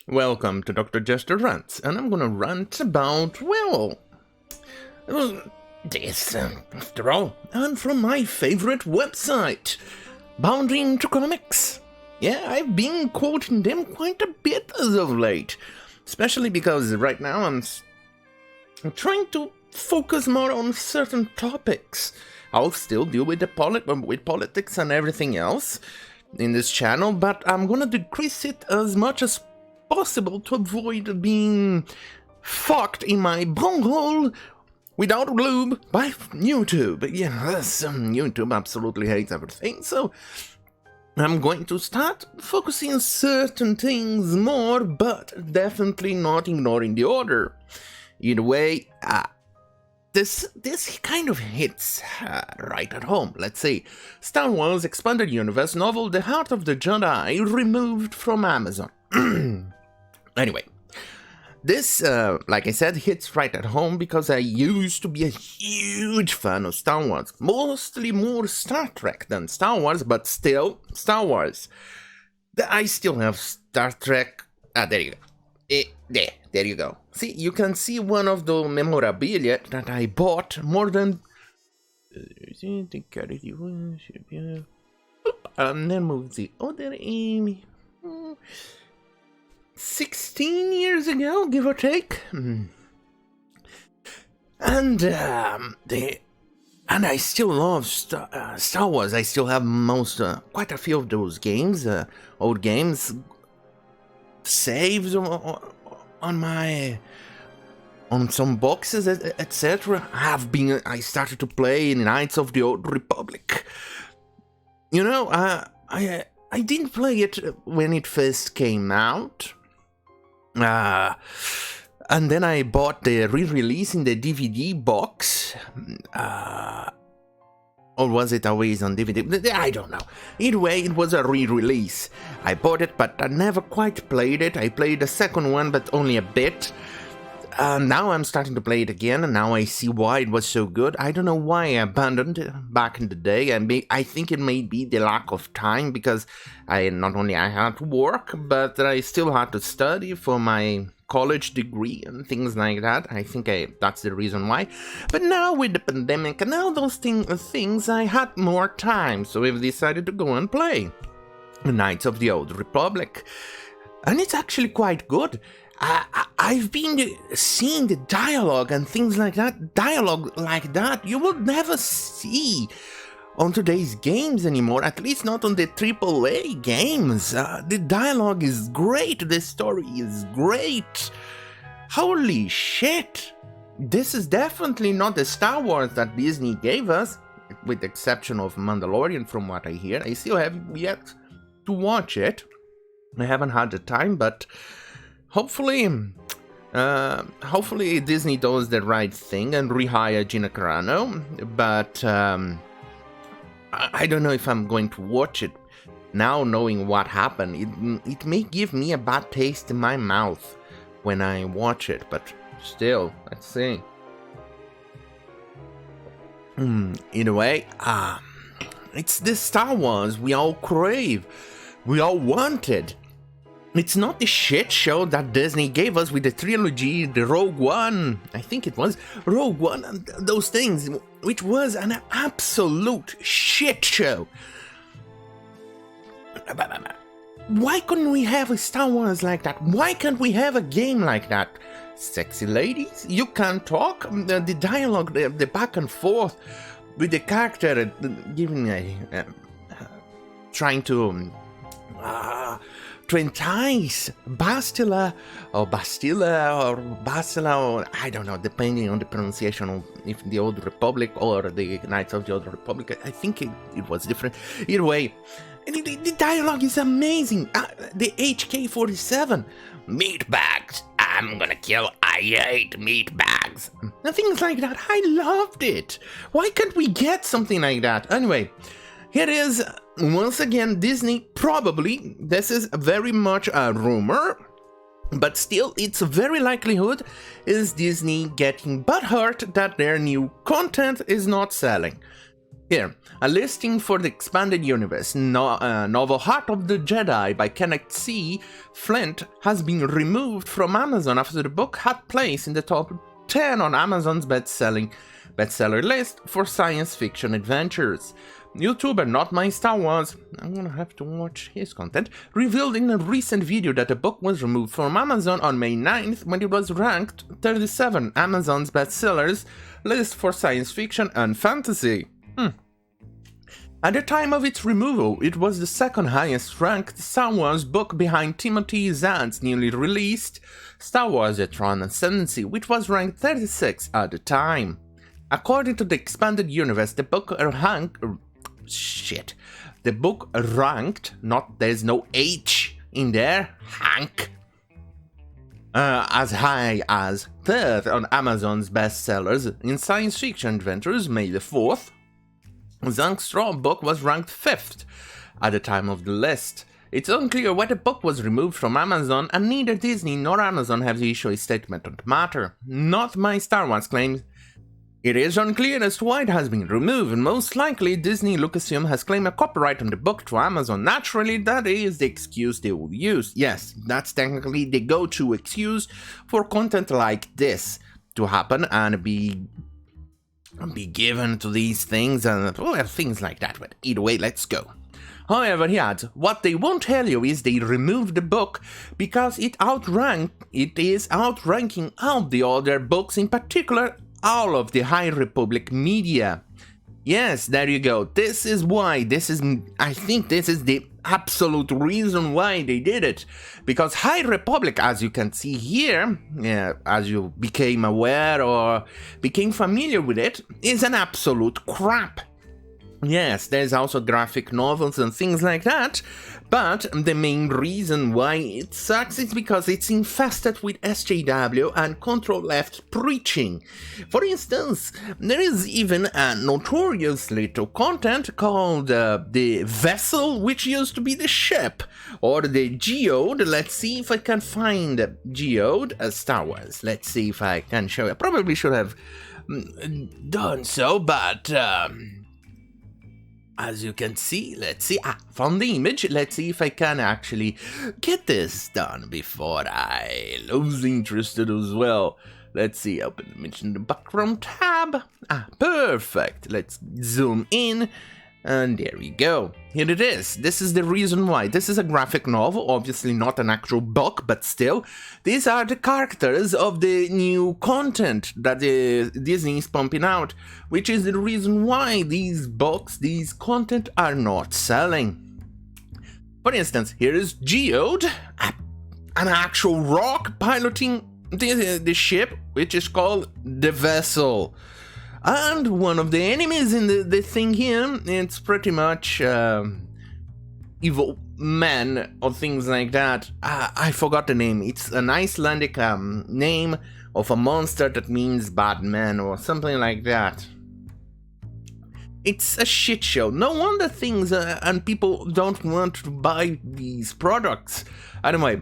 Welcome to Dr. Jester Rants, and I'm gonna rant about, this, after all, and from my favorite website, Boundary into Comics. Yeah, I've been quoting them quite a bit as of late, especially because right now I'm trying to focus more on certain topics. I'll still deal with with politics and everything else in this channel, but I'm gonna decrease it as much as possible to avoid being fucked in my bunghole without lube by YouTube. Yes, YouTube absolutely hates everything, so I'm going to start focusing on certain things more, but definitely not ignoring the order. Either way, this kind of hits right at home. Let's see. Star Wars Expanded Universe novel The Heart of the Jedi removed from Amazon. Anyway, this, like I said, hits right at home because I used to be a huge fan of Star Wars. Mostly more Star Trek than Star Wars, but still Star Wars. I still have Star Trek. There you go. There you go. See, you can see one of the memorabilia that I bought more than... And then move the other Amy. 16 years ago, give or take. And I still love Star Wars. I still have quite a few of those games, old games, saves on some boxes, etc. I started to play in Knights of the Old Republic. You know, I didn't play it when it first came out. And then I bought the re-release in the DVD box. Or was it always on DVD? I don't know. Either way, it was a re-release. I bought it, but I never quite played it. I played the second one, but only a bit. Now I'm starting to play it again, and now I see why it was so good. I don't know why I abandoned it back in the day. I think it may be the lack of time, because not only I had to work, but I still had to study for my college degree and things like that. I think that's the reason why. But now with the pandemic and all those things, I had more time, so I've decided to go and play Knights of the Old Republic. And it's actually quite good. I've been seeing the dialogue and things like that. Dialogue like that you will never see on today's games anymore, at least not on the AAA games. The dialogue is great, the story is great. Holy shit! This is definitely not the Star Wars that Disney gave us, with the exception of Mandalorian from what I hear. I still have yet to watch it. I haven't had the time, but hopefully Disney does the right thing and rehire Gina Carano, but I don't know if I'm going to watch it now, knowing what happened. It may give me a bad taste in my mouth when I watch it, but still, let's see. Either way, it's the Star Wars we all crave, we all wanted. It's not the shit show that Disney gave us with the trilogy, the Rogue One, I think it was, Rogue One, and those things, which was an absolute shit show. Why couldn't we have a Star Wars like that? Why can't we have a game like that? Sexy ladies, you can't talk, the dialogue, the back and forth with the character giving trying to entice Bastila, or I don't know, depending on the pronunciation of if the Old Republic or the Knights of the Old Republic. I think it was different. Either way, the dialogue is amazing. The HK-47, meatbags, I'm gonna kill, I hate meatbags. And things like that, I loved it. Why can't we get something like that? Anyway, here is, once again, Disney, probably, this is very much a rumor, but still, it's a very likelihood, is Disney getting butthurt that their new content is not selling. Here, a listing for the expanded universe. Novel Heart of the Jedi by Kenneth C. Flint has been removed from Amazon after the book had place in the top 10 on Amazon's bestseller list for science fiction adventures. YouTuber Not My Star Wars, I'm gonna have to watch his content, revealed in a recent video that the book was removed from Amazon on May 9th when it was ranked 37 Amazon's bestsellers list for science fiction and fantasy. At the time of its removal, it was the second highest ranked Star Wars book behind Timothy Zahn's newly released Star Wars: The Tron Ascendancy, which was ranked 36 at the time. According to the expanded universe, the book ranked, there's no H in there, as high as 3rd on Amazon's bestsellers in science fiction adventures May the 4th. Zahn's Straw book was ranked 5th at the time of the list. It's unclear why the book was removed from Amazon, and neither Disney nor Amazon have issued a statement on the matter. Not My Star Wars claims it is unclear as to why it has been removed, and most likely Disney Lucasfilm has claimed a copyright on the book to Amazon. Naturally, that is the excuse they will use. Yes, that's technically the go-to excuse for content like this to happen and be given to these things and things like that. But either way, let's go. However, he adds, what they won't tell you is they removed the book because it is outranking all the other books, in particular all of the High Republic media. Yes, there you go. This is why. I think this is the absolute reason why they did it. Because High Republic, as you can see here, as you became aware or became familiar with it, is an absolute crap. Yes, there's also graphic novels and things like that, but the main reason why it sucks is because it's infested with SJW and control-left preaching. For instance, there is even a notorious little content called the Vessel, which used to be the ship, or the Geode. Let's see if I can find Geode Star Wars. Let's see if I can show you. I probably should have done so, but as you can see, let's see, found the image. Let's see if I can actually get this done before I lose interest as well. Let's see, open the image in the background tab. Perfect. Let's zoom in. And there we go. Here it is. This is the reason why. This is a graphic novel, obviously not an actual book, but still. These are the characters of the new content that Disney is pumping out, which is the reason why these books, these content are not selling. For instance, here is Geode, an actual rock piloting the ship, which is called the Vessel. And one of the enemies in the thing here, it's pretty much evil men or things like that. I forgot the name. It's an Icelandic name of a monster that means bad man or something like that. It's a shit show. No wonder things and people don't want to buy these products. Anyway,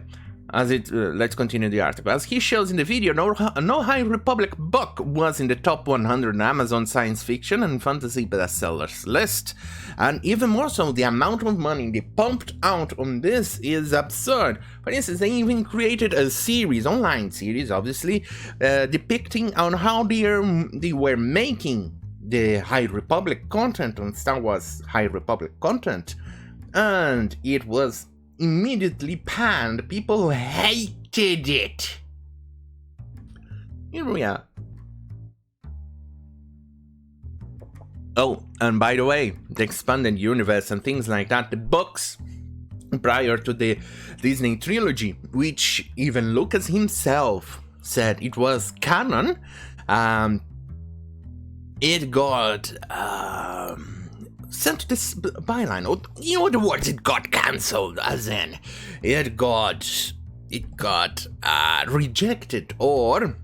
let's continue the article. As he shows in the video, no High Republic book was in the top 100 Amazon science fiction and fantasy bestsellers list. And even more so, the amount of money they pumped out on this is absurd. For instance, they even created a series, online series obviously, depicting on how they were making the High Republic content on Star Wars High Republic content. And it was immediately panned. People hated it. Here we are. Oh, and by the way, the expanded universe and things like that, the books prior to the Disney trilogy, which even Lucas himself said it was canon, it got sent to this byline. Or, you know the words, it got cancelled, as in it got rejected or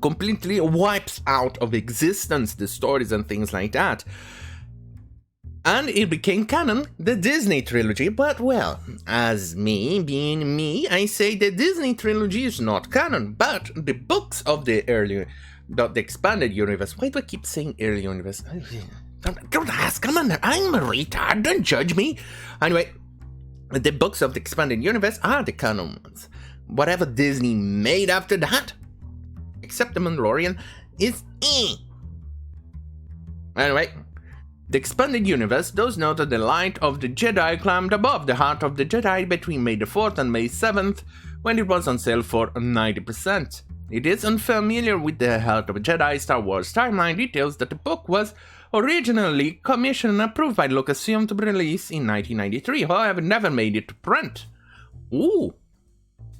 completely wipes out of existence, the stories and things like that. And it became canon, the Disney trilogy. But well, as me being me, I say the Disney trilogy is not canon, but the books of the expanded universe. Why do I keep saying early universe? Don't ask, come on, I'm a retard, don't judge me. Anyway, the books of the expanded universe are the canon ones. Whatever Disney made after that, except the Mandalorian, is Anyway, the expanded universe does note that the light of the Jedi climbed above the heart of the Jedi between May the 4th and May 7th, when it was on sale for 90%. It is unfamiliar with the Heart of a Jedi Star Wars timeline details that the book was originally commissioned and approved by Lucasfilm to be released in 1993, however never made it to print. Ooh.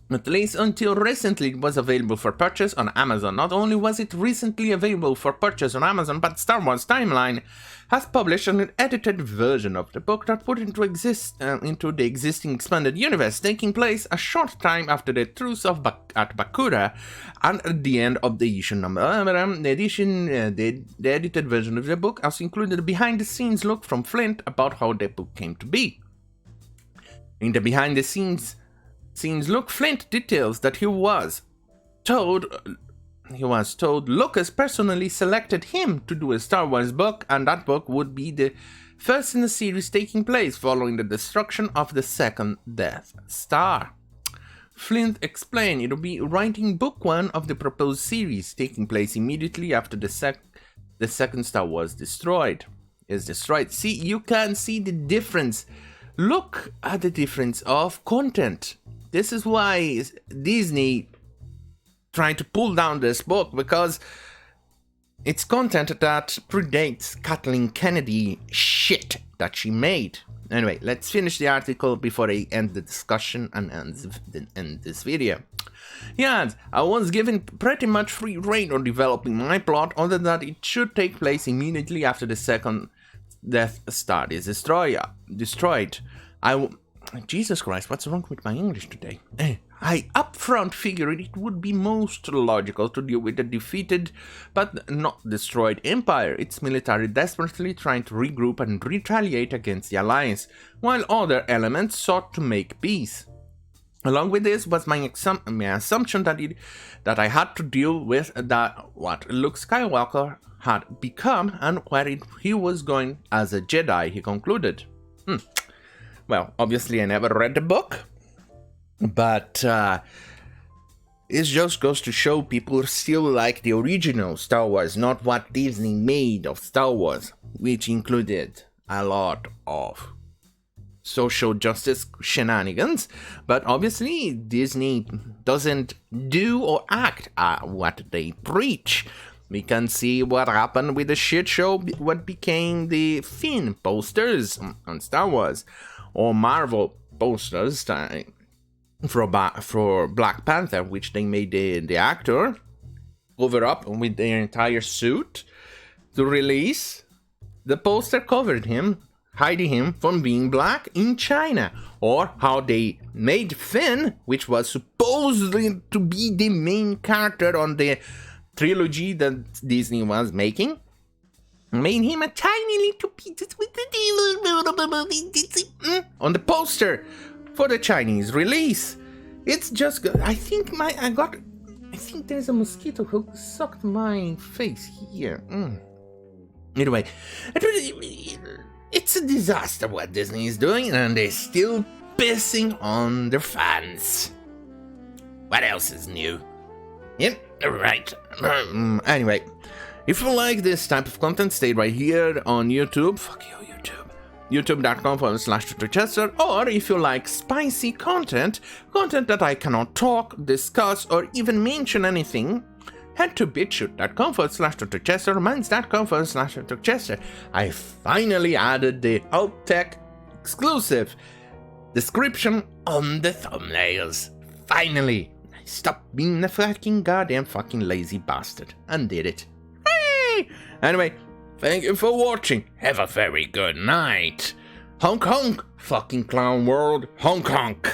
At least until recently it was available for purchase on Amazon. Not only was it recently available for purchase on Amazon, but Star Wars Timeline has published an edited version of the book that put into the existing expanded universe, taking place a short time after the Truce of at Bakura and at the end of the issue number. The edited version of the book also included a behind-the-scenes look from Flint about how the book came to be. In the behind-the-scenes look, Flint details that he was told Lucas personally selected him to do a Star Wars book, and that book would be the first in the series taking place following the destruction of the second Death Star. Flint explained it would be writing book 1 of the proposed series, taking place immediately after the second Star Wars is destroyed. See, you can see the difference. Look at the difference of content. This is why Disney trying to pull down this book, because it's content that predates Kathleen Kennedy shit that she made. Anyway, let's finish the article before I end the discussion and end this video. Yeah, I was given pretty much free rein on developing my plot, other than that it should take place immediately after the second Death Star is destroyed. Jesus Christ, what's wrong with my English today? I upfront figured it would be most logical to deal with a defeated but not destroyed empire, its military desperately trying to regroup and retaliate against the Alliance, while other elements sought to make peace. Along with this was my assumption that I had to deal with what Luke Skywalker had become and where he was going as a Jedi, he concluded. Well, obviously I never read the book, but it just goes to show people still like the original Star Wars, not what Disney made of Star Wars, which included a lot of social justice shenanigans, but obviously Disney doesn't do or act what they preach. We can see what happened with the shit show, what became the Finn posters on Star Wars, or Marvel posters for Black Panther, which they made the actor cover up with their entire suit to release. The poster covered him, hiding him from being black in China. Or how they made Finn, which was supposedly to be the main character on the trilogy that Disney was making, made him a tiny little piece with the on the poster for the Chinese release. It's just good. I think there's a mosquito who sucked my face here. Anyway, it's a disaster what Disney is doing, and they're still pissing on their fans. What else is new? Yep, right. Anyway, if you like this type of content, stay right here on YouTube. Fuck you, YouTube. YouTube.com/Jester. Or if you like spicy content that I cannot talk, discuss, or even mention anything, head to BitChute.com/Jester, Minds.com/Jester. I finally added the Alt-Tech exclusive description on the thumbnails. Finally! I stopped being a fucking goddamn fucking lazy bastard and did it. Hey! Anyway, thank you for watching. Have a very good night. Honk honk, fucking clown world. Honk honk.